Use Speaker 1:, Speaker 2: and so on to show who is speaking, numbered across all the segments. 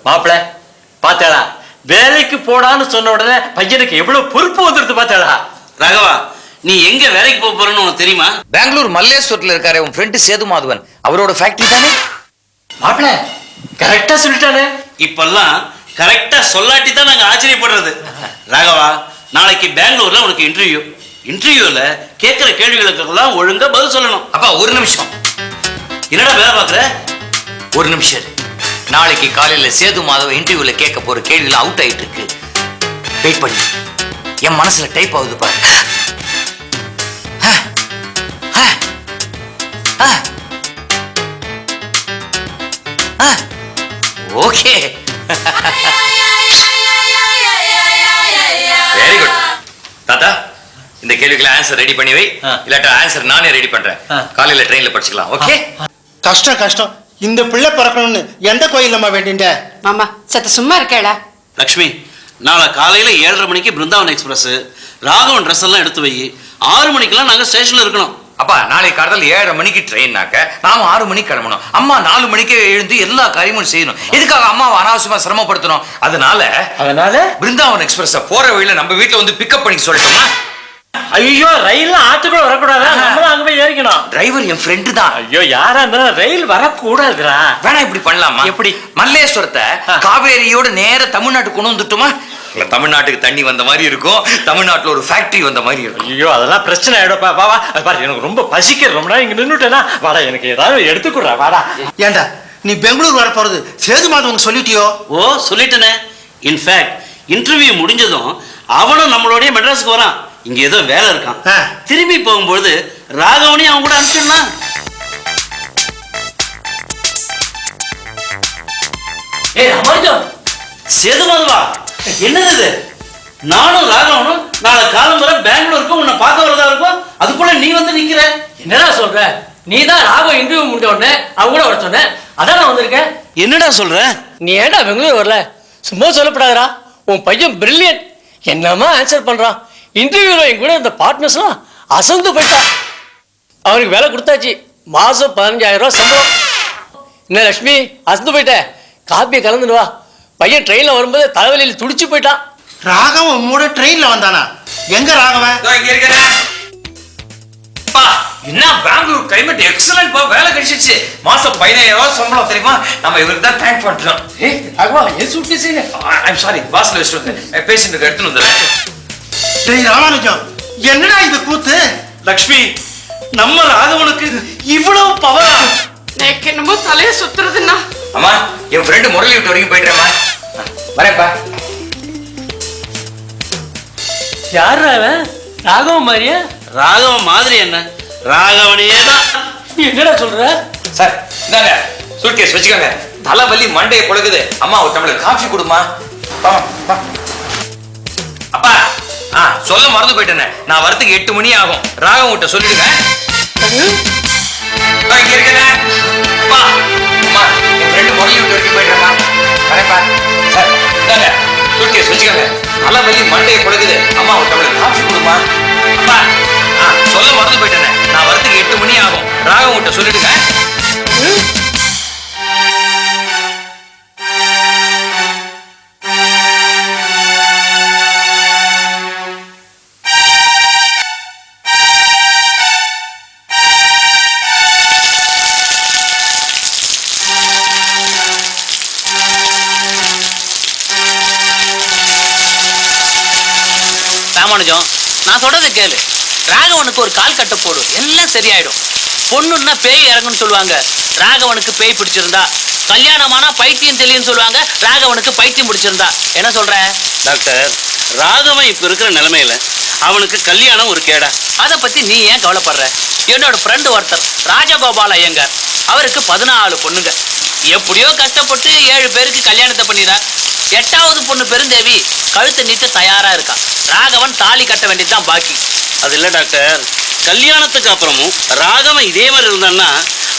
Speaker 1: மாப்பிள்ள பாத்தாளா, வேலைக்கு போடான்னு சொன்ன உடனே பையனுக்கு எவ்வளவு பொறுப்பு வந்துருது பாத்தாளா.
Speaker 2: ராகவா, நீ எங்க வேலைக்கு போக போறன்னு உனக்கு தெரியுமா?
Speaker 3: பெங்களூர் மல்லேஸ்வரத்துல இருக்காரு உன் ஃப்ரெண்டு சேது மாதவன், அவரோட ஃபேக்டரி தானே?
Speaker 1: மாப்பிள்ள கரெக்டா சொல்லிட்டானே.
Speaker 2: இப்பெல்லாம் கரெக்டா சொல்லாட்டி தான் நாங்க ஆச்சரியப்படுறது. ராகவா, நாளைக்கு பெங்களூர்ல உனக்கு இன்டர்வியூல கேட்கிற கேள்விகளுக்கெல்லாம் ஒழுங்கா பதில் சொல்லணும்.
Speaker 3: அப்பா ஒரு நிமிஷம்.
Speaker 2: என்னடா வேலை பாக்குற?
Speaker 3: ஒரு நிமிஷம். நாளைக்கு காலையில சேது மாதவ இன்டர்வியூல கேட்க போற கேள்வியில அவுட் ஆயிட்டு இருக்கு. வெயிட் பண்ணி என் மனசுல டைப் ஆகுது பாரு. Okay, very good. தாத்தா, இந்த கேள்விக்கு ஆன்சர் ரெடி பண்ணி வை, இல்லாட்டா ஆன்சர் நானே ரெடி பண்றேன். காலையில ட்ரெயின்ல படிச்சுக்கலாம். ஓகே?
Speaker 4: கஷ்டம். இந்த பிள்ளை பிறக்கணும்னு எந்த கோயிலம்மா வேண்டிட்ட?
Speaker 5: மாமா சத்த சும்மா இருக்கேடா.
Speaker 2: லக்ஷ்மி, நாளை காலையில 7:30 மணிக்கு பிருந்தாவன் எக்ஸ்பிரஸ் ராகவன் ட்ரெஸ் எல்லாம் எடுத்து வை. 6 மணிக்கெல்லாம் நாங்க ஸ்டேஷன்ல இருக்கணும்.
Speaker 3: அப்பா, நாளைக்கு காலையில் 7:30 மணிக்கு ட்ரெயின்னாக்க நாம 6 மணிக்கு கிளம்பணும். அம்மா 4 மணிக்கே எழுந்து எல்லா காரியமும் செய்யணும். எதுக்காக அம்மாவை அனாவசியமா சிரமப்படுத்தணும்? அதனால பிருந்தாவன் எக்ஸ்பிரஸ் போற வழியில நம்ம வீட்டுல வந்து பிக்கப் பண்ணி சொல்லட்டுமா?
Speaker 1: ஐயோ, ரயில் ஆத்துக்குள்ள வரக்கூடாது, நம்மளும் அங்க போய் ஏறிக்கணும்.
Speaker 3: டிரைவர் என் ஃப்ரெண்டு தான்.
Speaker 1: ஐயோ, யாரா இருந்தாலும் ரயில் வரக்கூடாதுடா.
Speaker 3: வேணா இப்படி பண்ணலாமா?
Speaker 1: எப்படி?
Speaker 3: மல்லேஸ்வரத்தை காவேரியோட நேர தமிழ்நாட்டுக்கு கொண்டு வந்துட்டுமா? தமிழ்நாட்டுக்கு தண்ணி வந்த மாதிரி இருக்கும், தமிழ்நாட்டுல ஒரு ஃபேக்டரி வந்த மாதிரி இருக்கும்.
Speaker 1: ஐயோ, அதெல்லாம் பிரச்சனை ஆயிடும்ப்பா. வா பாரு, எனக்கு ரொம்ப பசிக்கிற, ரொம்ப நேரம் இங்க நின்னுட்டேனா. வாடா, எனக்கு ஏதாவது எடுத்துக்குறா. வாடா.
Speaker 4: ஏண்டா நீ பெங்களூர் வர போறது சேது மாதவன் சொல்லிட்டியோ?
Speaker 2: ஓ, சொல்லிட்டேனே. இன்ஃபேக்ட் இன்டர்வியூ முடிஞ்சதும் அவனும் நம்மளோடய மெட்ராஸுக்கு வரான். இங்க ஏதோ வேலை இருக்கான். திரும்பி போகும்போது ராகவனையும் அவன் கூட அனுப்பிச்சிடலாம். சேது மாதவா, என்னது இது? நானும் ராகவனும் நாளை காலம் வர பெங்களூருக்கு உன்னை பார்க்க வரதா இருக்கும். அதுக்குள்ள நீ வந்து நிக்கிற.
Speaker 6: என்னடா சொல்ற? நீ தான் ராகவ இன்டர்வியூ முடிஞ்ச உடனே அவங்க கூட வர சொன்ன, அதான் நான் வந்திருக்கேன்.
Speaker 2: என்னடா சொல்ற?
Speaker 6: நீ ஏன்டா பெங்களூர் வரல? சும்மா சொல்லப்படாதரா. உன் பையன் பிரில்லியன்ட், என்னமா ஆன்சர் பண்றான். இன்டர்வியூல என் கூட இந்த பார்ட்னர்ஸ்லாம் அசந்து போயிட்டா. அவனுக்கு வேலை கொடுத்தாச்சு, மாசம் 15,000 ரூபாய் சம்பளம். என்ன லட்சுமி, அசந்து போயிட்ட? காப்பியை கலந்துட்டு வா. பையன் ட்ரெயின்ல வரும்போது தலைவலியில் துடிச்சு போயிட்டான்.
Speaker 4: ராகவன் உன்னோட ட்ரெயின்ல வந்தானா? எங்க ராகவன்?
Speaker 3: இங்க இருக்கேன். என்ன பெங்களூர் கிளைமேட் எக்ஸலன்ட் பா, வேலை கிடைச்சிச்சு. மாசம் 15,000 ரூபாய் சம்பளம் தெரியுமா? நம்ம இவருக்கு தான் தேங்க் பண்றோம்.
Speaker 6: ராகவா, ஏன் சூட்கேஸ்?
Speaker 3: ஐம் சாரி, பாஸ்ல வச்சுட்டு வந்தேன். பேஷண்ட்டுக்கு எடுத்துன்னு வந்துடுறேன்.
Speaker 4: டேய் ராமானுஜம், என்னடா இது கூத்து?
Speaker 2: லக்ஷ்மி, நம்ம ராகவனுக்கு இவ்வளவு பவரா?
Speaker 5: எனக்கு என்னமோ தலைய சுத்துறதுன்னா.
Speaker 3: அம்மா, என் ஃப்ரெண்டு முரளி விட்டு வரைக்கும் போயிடுறேம்மா. வரேன்ப்பா.
Speaker 6: யாரு அவன்? ராகவன் மாதிரியா?
Speaker 2: ராகவன் மாதிரி என்ன, ராகவனையே தான்.
Speaker 6: நீ என்னடா சொல்ற?
Speaker 3: சார் இந்தாங்க சூட்கேஸ் வச்சுக்கோங்க. தலைவலி மண்டையை பொழுகுது. அம்மா ஒரு டம்ளர் காஃபி கொடுமா. அப்பா, சொல்ல மறந்து போயிட்டேனே, நான் வரதுக்கு 8 மணி ஆகும். ராகவன் கிட்ட சொல்லிடுங்க. இங்க இருக்கேன். அப்பா, அம்மா, என் ஃப்ரெண்டு முரளி விட்டு வரைக்கும் போயிடுறேம்மா. வரேன்ப்பா. சார் இந்தாங்க சூட்கேஸ் வச்சுக்கோங்க. தலைவலி மண்டையை பொழுகுது. அம்மா ஒரு டம்ளர் காஃபி கொடுமா. அப்பா, சொல்ல மறந்து போயிட்டேனே, நான் வரதுக்கு 8 மணி ஆகும். ராகவன் கிட்ட சொல்லிடுங்க.
Speaker 7: ராமானுஜம், நான் சொல்றதை கேளு. ராகவனுக்கு ஒரு கால் கட்ட போடு, எல்லாம் சரியாயிடும். பொண்ணுன்னா பேய் இறங்குன்னு சொல்லுவாங்க, ராகவனுக்கு பேய் பிடிச்சிருந்தா. கல்யாணமானா பைத்தியம் தெரியும்னு சொல்லுவாங்க, ராகவனுக்கு பைத்தியம் பிடிச்சிருந்தா. என்ன சொல்ற
Speaker 2: டாக்டர்? ராகவன் இப்ப இருக்கிற நிலைமையில அவனுக்கு கல்யாணம் ஒரு கேடா?
Speaker 7: அதை பத்தி நீ ஏன் கவலைப்படுற? என்னோட ஃப்ரெண்டு ஒருத்தர் ராஜகோபால ஐயங்கார், அவருக்கு 14 பொண்ணுங்க. எப்படியோ கஷ்டப்பட்டு 7 பேருக்கு கல்யாணத்தை பண்ணிடார். 8வது பொண்ணு பெருந்தேவி கழுத்தை நீட்ட தயாரா இருக்கா. ராகவன் தாலி கட்ட வேண்டியதுதான் பாக்கி.
Speaker 2: அது இல்ல டாக்டர், கல்யாணத்துக்கு அப்புறமும் ராகவன் இதே மாதிரி இருந்தான்னா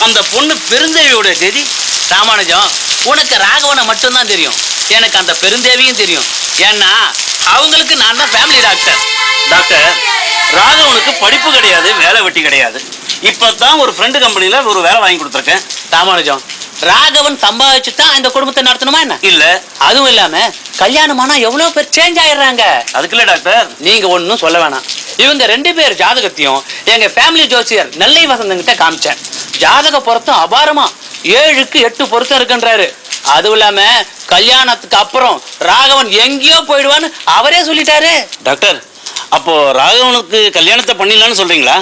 Speaker 2: அந்த பொண்ணு பெருந்தேவியோட கதி.
Speaker 7: ராமானுஜம், உனக்கு ராகவனை மட்டும்தான் தெரியும், எனக்கு அந்த பெருந்தேவியும் தெரியும். ஏன்னா அவங்களுக்கு நான் தான் ஃபேமிலி டாக்டர்.
Speaker 2: டாக்டர், ராகவனுக்கு படிப்பு கிடையாது, வேலை வெட்டி கிடையாது. இப்பதான் ஒரு ஃப்ரெண்டு கம்பெனில ஒரு வேலை வாங்கி கொடுத்துருக்கேன்.
Speaker 7: ராமானுஜம், ராகவன் சம்பாதிச்சு தான் இந்த குடும்பத்தை நடத்தணுமா என்ன?
Speaker 2: இல்ல
Speaker 7: அதுவும் இல்லாம கல்யாணமானா எவ்வளவு பேர் சேஞ்ச் ஆயிடுறாங்க.
Speaker 2: அதுக்குல்ல டாக்டர்.
Speaker 7: நீங்க ஒன்னும் சொல்ல வேணாம். இவங்க 2 பேர் ஜாதகத்தையும் எங்க ஃபேமிலி ஜோசியர் நெல்லை வசந்தங்கிட்ட காமிச்சேன். ஜாதக பொருத்தம் அபாரமா 7க்கு 8 பொருத்தம் இருக்குன்றாரு. அதுவும் இல்லாம கல்யாணத்துக்கு அப்புறம் ராகவன் எங்கேயோ போயிடுவான்னு அவரே சொல்லிட்டாரு.
Speaker 2: டாக்டர், அப்போ ராகவனுக்கு கல்யாணத்தை பண்ணிடலாம்னு சொல்றீங்களா?